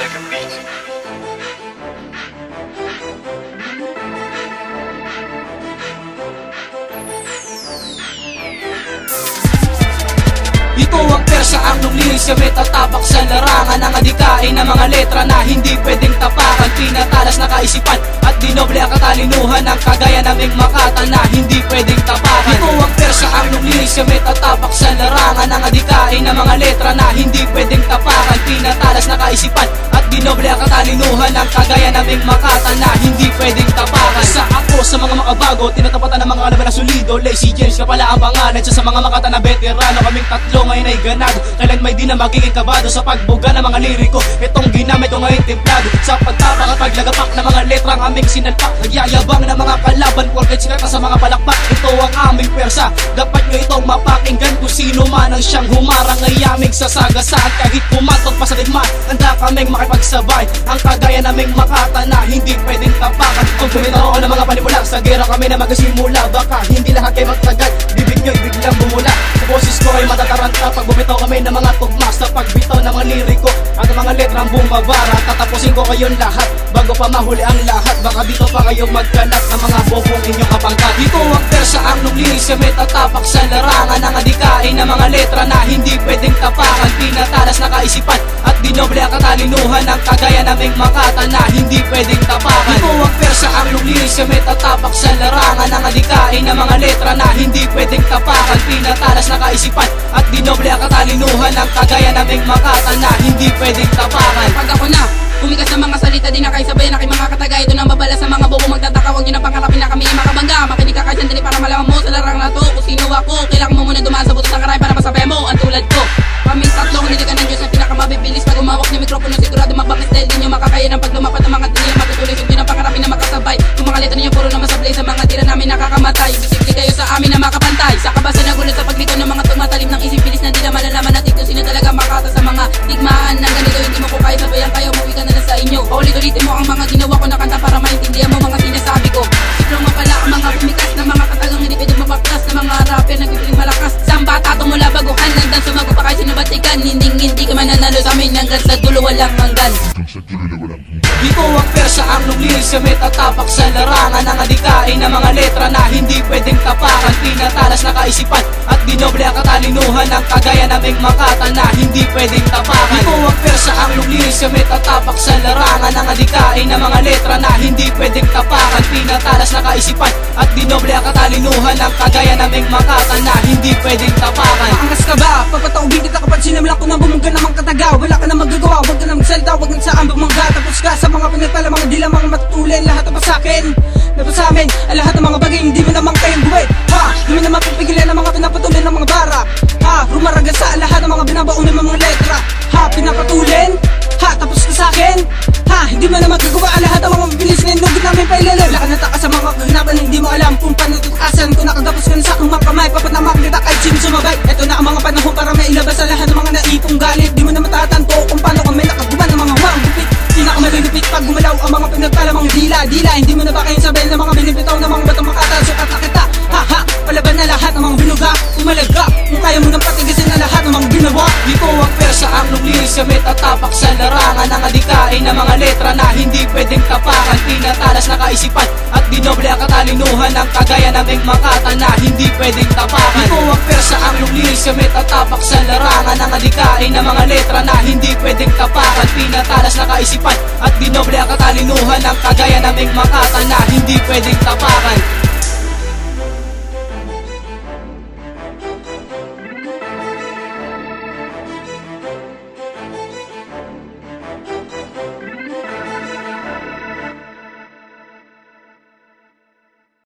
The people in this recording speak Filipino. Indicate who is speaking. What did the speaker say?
Speaker 1: Ito ang persa, ang liris kami tatabak sa larangan ng adikain ng mga letra na hindi pwedeng tapakan. Pinatalas na kaisipan at dinoble ang katalinuhan ng kagaya naming makata na hindi pwedeng tapakan. Ito ang persa, ang liris kami tatabak sa larangan ng adikain ng mga letra na hindi pwedeng tapakan. Pinatalas na kaisipan at dinoble ang katalinuhan ng kagaya naming makata na hindi pwedeng tapakan. Sa ako sa mga makabago, tinatapatan ng mga kalaban na solido. Lazy James ka pala ang pangalan, siya sa mga makata na veterano. Kaming tatlo ngayon ay ganado, kailan may di na magiging kabado sa pagbuga ng mga liriko. Itong ginamit ko ngayon templado sa pagtapak at paglagapak ng mga letrang aming sinalpak. Nagyayabang ng mga kalaban, porket sikat sa mga palakpak. Ito ang aming persa, dapat nyo itong mapakinggan. Kung sino man ang siyang humarang ay aming sasagasaan. Kahit pumatok pa sa digmaan, handa kaming makipagsabay. Ang kagaya naming makata na hindi pwedeng tapakan. Kung bumitaw ng mga panipula, sa gera kami na magsimula. Baka hindi lahat kayo magtagal, bibig nyo'y biglang bumula. Sa boses ko ay matataranta pag bumitaw kami ng mga tugma. Sa pagbitaw ng mga liriko at mga letrang bumabara, tatapusin ko kayong lahat bago pa mahuli ang lahat. Baka dito pa kayo magkalat ng mga bokong inyong kapangkat. Dito ang persa, ang liris kami tatapak sa larangan ng adikain ng mga letra na hindi pwedeng tapakan. Pinatalas na kaisipan at dinoble ang katalinuhan ng kagaya naming makata na hindi pwedeng tapakan. Dito ang persa, ang liris kami tatapak sa larangan ng adikain ng mga letra na hindi pwedeng tapakan. Pinatalas na kaisipan at dinoble ang katalinuhan ng kagaya naming makata na hindi pwedeng tapakan.
Speaker 2: Pag ako na kumikas ng mga salita, di na kayo sabay na kayo mga katagay. Ito na mabala sa mga bobo magtataka, huwag nyo na pangarapin na kami makabangga. Makinig ka kayo dali para malaman mo sa larang na to kung sino ako. Kailangan mo muna dumaan sa buto ng karay para masabi mo ang tulad ko. Kaming tatlo, hindi ka ng Diyos na pinakamabibilis. Pag umawak ng mikropono, sigurado magbakis dahil di nyo makakaya ng paglumapat ng mga tinila matutulis. Huwag nyo na pangarapin na makasabay. Kung mga letra ninyo puro na masablay, sa mga tira namin nakakamatay. Bisipli kayo sa amin na makapantay. Sa kabasa na gulat sa paglito ng mga tumatalim ng isip bilis na di na malalaman natin kung sino talaga makata sa mga digmaan ng ganito. Hindi mo ko kaya sabayan kayo, umuwi ka na lang sa inyo. Ulit-ulitin mo ang mga ginawa ko na kanta para maintindihan mo mga sinasabi ko. Siplong mapala ang mga bumikas na mga katagang hindi pwedeng mapaktas na mga rapper nagpipiling malakas. Sang bata tumula baguhan, hanggang sumago pa kayo sinabatikan. Hindi ka mananalo sa amin hanggang sa dulo walang hanggan.
Speaker 1: Dito ang persa, ang liris kami tatapak sa larangan ng adikain ng mga letra na hindi pwedeng tapakan. Pinatalas na kaisipan at dinoble ang katalinuhan ng kagaya naming makata na hindi pwedeng tapakan. Dito ang persa, ang liris kami tatapak sa larangan ng adikain ng mga letra na hindi pwedeng tapakan. Pinatalas na kaisipan at dinoble ang katalinuhan ng kagaya naming makata na hindi pwedeng tapakan.
Speaker 3: Maangas ka ba? Papataubin kita kapag sinamla ko na bumungga ng mga kataga. Wala ka na magagawa, wag ka na magsalita, wag nang saan bumangga. Tapos ka sa mga pinagpala, mga dila, mga matutulin. Lahat na pa sa'kin, na pa sa'min. Lahat ng mga bagay, hindi mo naman kayang buwit. Ha? Hindi mo naman pipigilan ng mga pinapatuloy ng mga bara. Ha? Rumaraga sa lahat ng mga binabaon ng mga letra. Ha? Pinapatulin? Ha? Tapos ka sa'kin? Ha? Hindi mo naman gagawa lahat ng mga mabilis na inugit namin pa ilalim. Wala ka nataka sa mga kaganapan, hindi mo alam kung paano tutakasan. Kung nakagapos ka na sa aking mga kamay, papanamak kita kahit sino sumabay. Ito na ang mga panahon para mailabas sa lahat ng mga naipong galit. Di mo na matatanto kung paano kami nakagawa ng mga gupit. Pinakamalulupit pag gumalaw ang mga pinagpala, mga dila. Hindi mo na ba kayong sabihin ng mga binibitaw ng mga batang makata. Sukat na kita, ha ha, palaban na lahat ng mga binuga. Umalaga, kung kaya mo nang patigasin na lahat ng mga ginawa.
Speaker 1: Dito ang persa, ang liris kami tatapak sa larangan ng adikain ng mga letra na hindi pwedeng tapakan. Pinatalas na kaisipan at dinoble ang katalinuhan ng kagaya naming makata na hindi pwedeng tapakan. Dito ang persa, ang liris kami tatapak sa larangan ng adikain ng mga letra na hindi pwedeng tapakan. Pinatalas na kaisipan at dinoble ang katalinuhan ng kagaya naming makata na hindi pwedeng tapakan.